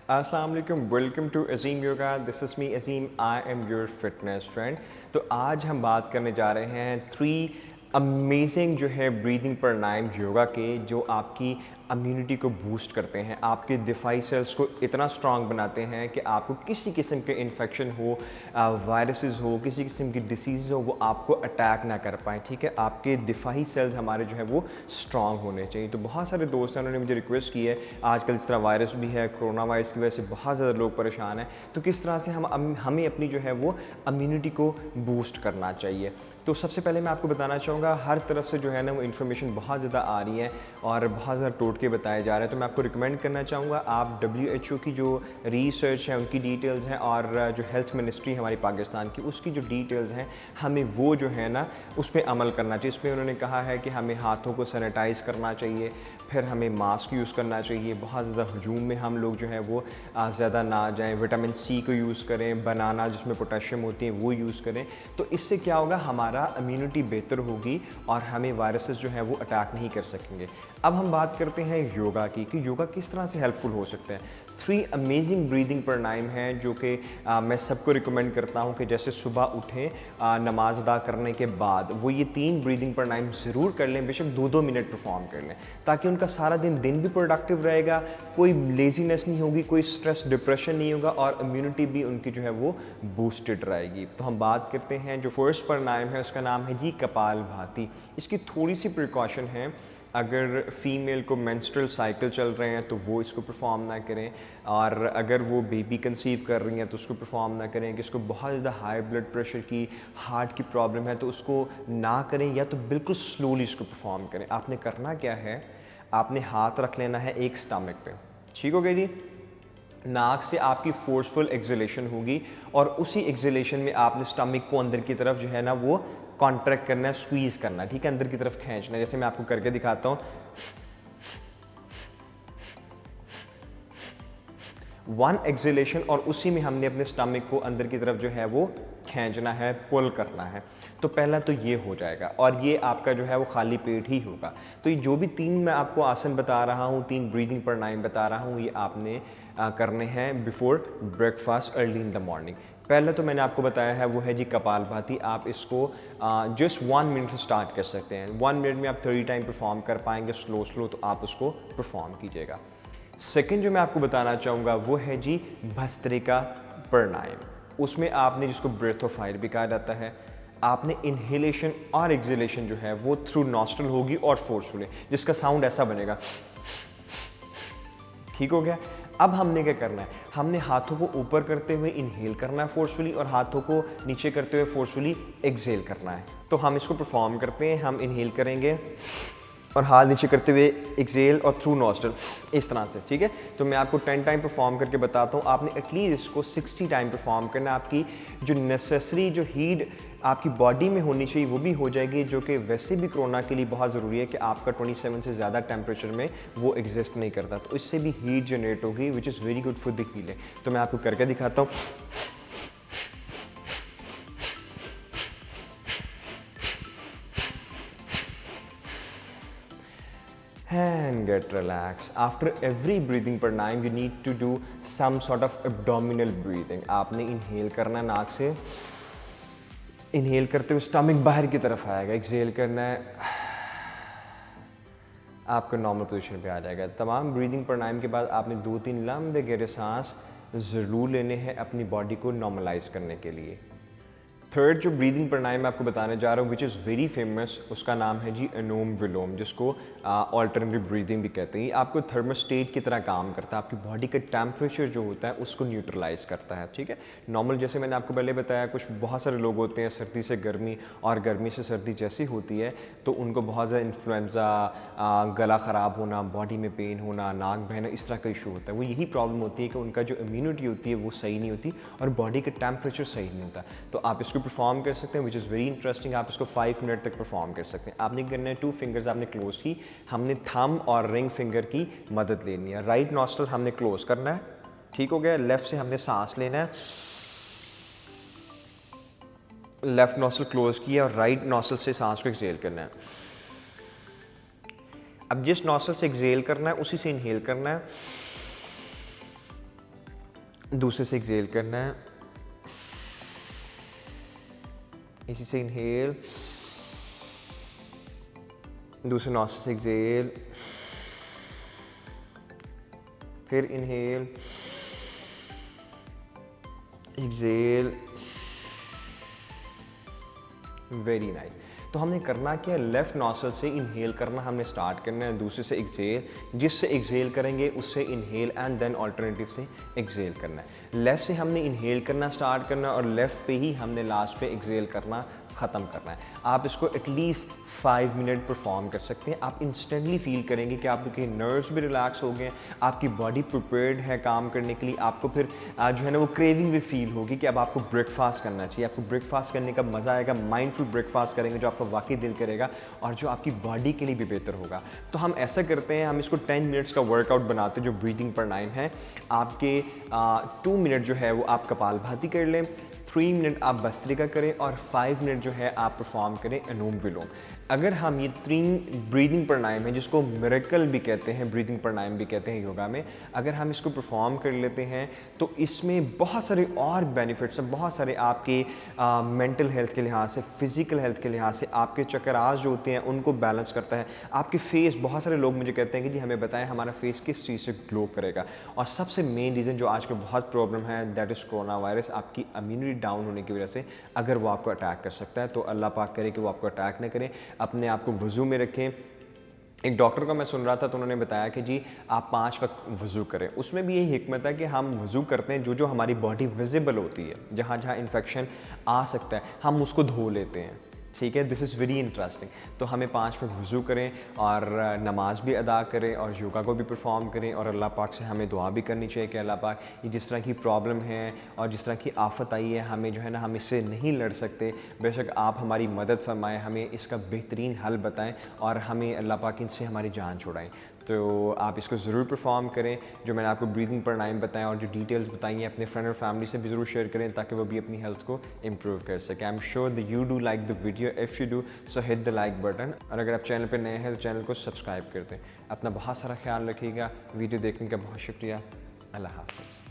अस्सलाम वालेकुम, welcome to Azeem yoga. This is me Azeem, I am your fitness friend. तो आज हम बात करने जा रहे हैं 3 अमेजिंग जो है ब्रीदिंग प्राणायाम योगा के, जो आपकी इम्यूनिटी को बूस्ट करते हैं, आपके दिफाई सेल्स को इतना स्ट्रांग बनाते हैं कि आपको किसी किस्म के इन्फेक्शन हो, वायरसेस हो, किसी किस्म की डिसीज़ हो, वो आपको अटैक ना कर पाएँ। ठीक है, आपके दिफाई सेल्स हमारे जो है वो स्ट्रांग होने चाहिए। तो बहुत सारे दोस्त हैं, उन्होंने मुझे रिक्वेस्ट की है, आजकल इस तरह वायरस भी है, कोरोना वायरस की वजह से बहुत ज़्यादा लोग परेशान हैं, तो किस तरह से हमें अपनी जो है वो इम्यूनिटी को बूस्ट करना चाहिए। तो सबसे पहले मैं आपको बताना चाहूँगा, हर तरफ से जो है ना वो इन्फॉर्मेशन बहुत ज़्यादा आ रही है और बहुत ज़्यादा टोटके बताए जा रहे हैं। तो मैं आपको रिकमेंड करना चाहूँगा, आप WHO की जो रिसर्च है उनकी डिटेल्स हैं और जो हेल्थ मिनिस्ट्री हमारी पाकिस्तान की, उसकी जो डिटेल्स हैं, हमें वो जो है ना उस पर अमल करना चाहिए। इसमें उन्होंने कहा है कि हमें हाथों को सैनिटाइज़ करना चाहिए, फिर हमें मास्क यूज़ करना चाहिए, बहुत ज़्यादा हजूम में हम लोग जो है वो ज़्यादा ना जाएं, विटामिन C को यूज़ करें, बनाना जिसमें पोटेशियम होती है वो यूज़ करें। तो इससे क्या होगा, हमारा इम्यूनिटी बेहतर होगी और हमें वायरसेस जो है वो अटैक नहीं कर सकेंगे। अब हम बात करते हैं योगा की, कि योगा किस तरह से हेल्पफुल हो सकता है। 3 अमेजिंग ब्रीदिंग प्राणायाम हैं जो कि मैं सबको रिकमेंड करता हूं कि जैसे सुबह उठें, नमाज अदा करने के बाद वो ये 3 ब्रीदिंग प्राणायाम ज़रूर कर लें, बेशक 2-2 मिनट परफॉर्म कर लें, ताकि उनका सारा दिन भी प्रोडक्टिव रहेगा, कोई लेजीनेस नहीं होगी, कोई स्ट्रेस डिप्रेशन नहीं होगा और इम्यूनिटी भी उनकी जो है वो बूस्टेड रहेगी। तो हम बात करते हैं, जो फर्स्ट प्राणायाम है उसका नाम है जी कपालभाति। इसकी थोड़ी सी प्रिकॉशन है, अगर फीमेल को मेंस्ट्रुअल साइकिल चल रहे हैं तो वो इसको परफॉर्म ना करें, और अगर वो बेबी कंसीव कर रही हैं तो उसको परफॉर्म ना करें। कि इसको बहुत ज़्यादा हाई ब्लड प्रेशर की, हार्ट की प्रॉब्लम है तो उसको ना करें, या तो बिल्कुल स्लोली इसको परफॉर्म करें। आपने करना क्या है, आपने हाथ रख लेना है एक स्टमक पे, ठीक हो गया जी। नाक से आपकी फोर्सफुल एक्सलेशन होगी और उसी एक्सलेशन में आपने स्टमक को अंदर की तरफ जो है ना वो कॉन्ट्रैक्ट करना है, स्क्वीज़ करना है, ठीक है, अंदर की तरफ खींचना है। जैसे मैं आपको करके दिखाता हूँ, 1 एक्सलेशन और उसी में हमने अपने स्टमक को अंदर की तरफ जो है वो खींचना है, पुल करना है। तो पहला तो ये हो जाएगा और ये आपका जो है वो खाली पेट ही होगा। तो ये जो भी 3 मैं आपको आसन बता रहा हूँ, 3 ब्रीदिंग प्राणायाम बता रहा हूँ, ये आपने करने हैं before breakfast early in the morning. पहले तो मैंने आपको बताया है वो है जी कपालभाति। आप इसको जस्ट 1 मिनट से स्टार्ट कर सकते हैं। 1 मिनट में आप 30 टाइम परफॉर्म कर पाएंगे स्लो, तो आप उसको परफॉर्म कीजिएगा। सेकंड जो मैं आपको बताना चाहूँगा वो है जी भस्त्रिका प्राणायाम। उसमें आपने, जिसको ब्रेथ ऑफ फायर भी कहा जाता है, आपने इनहेलेशन और एक्सहेलेशन जो है वो थ्रू नॉस्ट्रल होगी और फोर्सफुली, जिसका साउंड ऐसा बनेगा, ठीक हो गया। अब हमने क्या करना है, हमने हाथों को ऊपर करते हुए इनहेल करना है फोर्सफुली और हाथों को नीचे करते हुए फोर्सफुली एक्सहेल करना है। तो हम इसको परफॉर्म करते हैं, हम इनहेल करेंगे और हाथ नीचे करते हुए एक्सहेल और थ्रू नॉस्ट्रल, इस तरह से, ठीक है। तो मैं आपको 10 टाइम परफॉर्म करके बताता हूँ। आपने एटलीस्ट इसको 60 टाइम परफॉर्म करना। आपकी जो नेसेसरी जो हीट आपकी बॉडी में होनी चाहिए वो भी हो जाएगी, जो कि वैसे भी कोरोना के लिए बहुत ज़रूरी है कि आपका 27 से ज़्यादा टेम्परेचर में वो एग्जिस्ट नहीं करता, तो इससे भी हीट जनरेट होगी, which is very good for the healing. तो मैं आपको करके दिखाता हूँ। And get relaxed. After every breathing pranayam, you need to do some sort of abdominal breathing. आपने inhale करना है नाक से, inhale करते हुए स्टमक बाहर की तरफ आएगा, exhale करना है, आपका नॉर्मल पोजीशन पे आ जाएगा। तमाम ब्रीदिंग प्राणायाम के बाद आपने 2-3 लंबे गहरे सांस ज़रूर लेने हैं अपनी बॉडी को नॉर्मलाइज करने के लिए। थर्ड जो ब्रीदिंग प्राणायाम मैं आपको बताने जा रहा हूँ, विच इज़ वेरी फेमस, उसका नाम है जी अनुलोम विलोम, जिसको ऑल्टरनेटिव ब्रीदिंग भी कहते हैं। ये आपको थर्मोस्टेट की तरह काम करता है, आपकी बॉडी का टेम्परेचर जो होता है उसको न्यूट्रलाइज करता है, ठीक है। नॉर्मल, जैसे मैंने आपको पहले बताया, कुछ बहुत सारे लोग होते हैं सर्दी से गर्मी और गर्मी से सर्दी जैसी होती है तो उनको बहुत ज़्यादा इन्फ्लुएंजा, गला ख़राब होना, बॉडी में पेन होना, नाक बहना, इस तरह का इशू होता है। वो यही प्रॉब्लम होती है कि उनका जो इम्यूनिटी होती है वो सही नहीं होती और बॉडी का टेम्परेचर सही नहीं होता। तो आप इसको परफॉर्म कर सकते हैं, विच इज़ वेरी इंटरेस्टिंग। आप इसको 5 मिनट तक परफॉर्म कर सकते हैं। आपने करना है 2 फिंगर्स आपने क्लोज की, हमने थंब और रिंग फिंगर की मदद लेनी है। राइट नॉस्ट्रल हमने क्लोज करना है, ठीक हो गया। लेफ्ट से हमने सांस लेना है, लेफ्ट नॉस्ट्रल क्लोज किया और राइट नॉस्ट्रल से सांस को एक्सहेल करना है। अब जिस नॉस्ट्रल से एक्सहेल करना है उसी से इनहेल करना है। दूसरे से एक्सेल करना है, इसी से इनहेल, दूसरे नॉस्ट्रिल से एक्सेल, फिर इनहेल, एक्सेल। Very nice. तो हमने करना क्या, लेफ़्ट नॉस्ट्रिल से इनहेल करना हमने स्टार्ट करना है, दूसरे से एक्सेल, जिससे एक्सेल करेंगे उससे इनहेल एंड देन अल्टरनेटिव से एक्सेल करना है। लेफ़्ट से हमने इनहेल करना स्टार्ट करना और लेफ़्ट पे ही हमने लास्ट पे एक्सेल करना ख़त्म करना है। आप इसको एटलीस्ट 5 मिनट परफॉर्म कर सकते हैं। आप इंस्टेंटली फील करेंगे कि आपके नर्व्स भी रिलैक्स हो गए, आपकी बॉडी प्रिपेयर्ड है काम करने के लिए। आपको फिर जो है ना वो क्रेविंग भी फील होगी कि अब आपको ब्रेकफास्ट करना चाहिए। आपको ब्रेकफास्ट करने का मज़ा आएगा, माइंडफुल ब्रेकफास्ट करेंगे जो आपका वाकई दिल करेगा और जो आपकी बॉडी के लिए भी बेहतर होगा। तो हम ऐसा करते हैं, हम इसको 10 मिनट्स का वर्कआउट बनाते हैं जो ब्रीदिंग प्राणायाम है। आपके 2 मिनट जो है वो आप कपालभाति कर लें, 3 मिनट आप भस्त्रिका करें और 5 मिनट जो है आप परफॉर्म करें अनुलोम विलोम। अगर हम ये 3 ब्रीदिंग प्राणायाम है जिसको मिरेकल भी कहते हैं, ब्रीदिंग प्राणायाम भी कहते हैं योगा में, अगर हम इसको परफॉर्म कर लेते हैं तो इसमें बहुत सारे और बेनिफिट्स हैं। बहुत सारे आपके मेंटल हेल्थ के लिहाज से, फिज़िकल हेल्थ के लिहाज से, आपके चक्रास जो होते हैं उनको बैलेंस करता है। आपके फेस, बहुत सारे लोग मुझे कहते हैं कि जी हमें बताएं हमारा फेस किस चीज़ से ग्लो करेगा। और सबसे मेन रीज़न जो आज के बहुत प्रॉब्लम है दैट इज़ कोरोना वायरस। आपकी इम्यूनिटी डाउन होने की वजह से अगर वो आपको अटैक कर सकता है तो अल्लाह पाक करे कि वो आपको अटैक न करे। अपने आप को वज़ू में रखें। एक डॉक्टर का मैं सुन रहा था तो उन्होंने बताया कि जी आप 5 वक्त वज़ू करें। उसमें भी यही हिकमत है कि हम वज़ू करते हैं, जो जो हमारी बॉडी विजिबल होती है, जहाँ जहाँ इन्फेक्शन आ सकता है हम उसको धो लेते हैं। ठीक है, दिस इज़ वेरी इंटरेस्टिंग। तो हमें 5 वक्त वज़ू करें और नमाज भी अदा करें और योगा को भी परफॉर्म करें और अल्लाह पाक से हमें दुआ भी करनी चाहिए कि अल्लाह पाक ये जिस तरह की प्रॉब्लम है और जिस तरह की आफत आई है, हमें जो है ना हम इससे नहीं लड़ सकते, बेशक आप हमारी मदद फरमाएं, हमें इसका बेहतरीन हल बताएं और हमें अल्लाह पाक इनसे हमारी जान छुड़ाएं। तो आप इसको ज़रूर परफॉर्म करें, जो मैंने आपको ब्रीदिंग प्राणायाम बताएं और जो डिटेल्स बताई हैं अपने फ्रेंड और फैमिली से भी ज़रूर शेयर करें ताकि वो भी अपनी हेल्थ को इम्प्रूव कर सकें। I am sure that you do like the video. If you do so hit the like button और अगर आप चैनल पर नए हैं तो चैनल को सब्सक्राइब कर दें। अपना बहुत सारा ख्याल रखिएगा। वीडियो देखने का बहुत शुक्रिया। अल्लाह हाफ़िज़।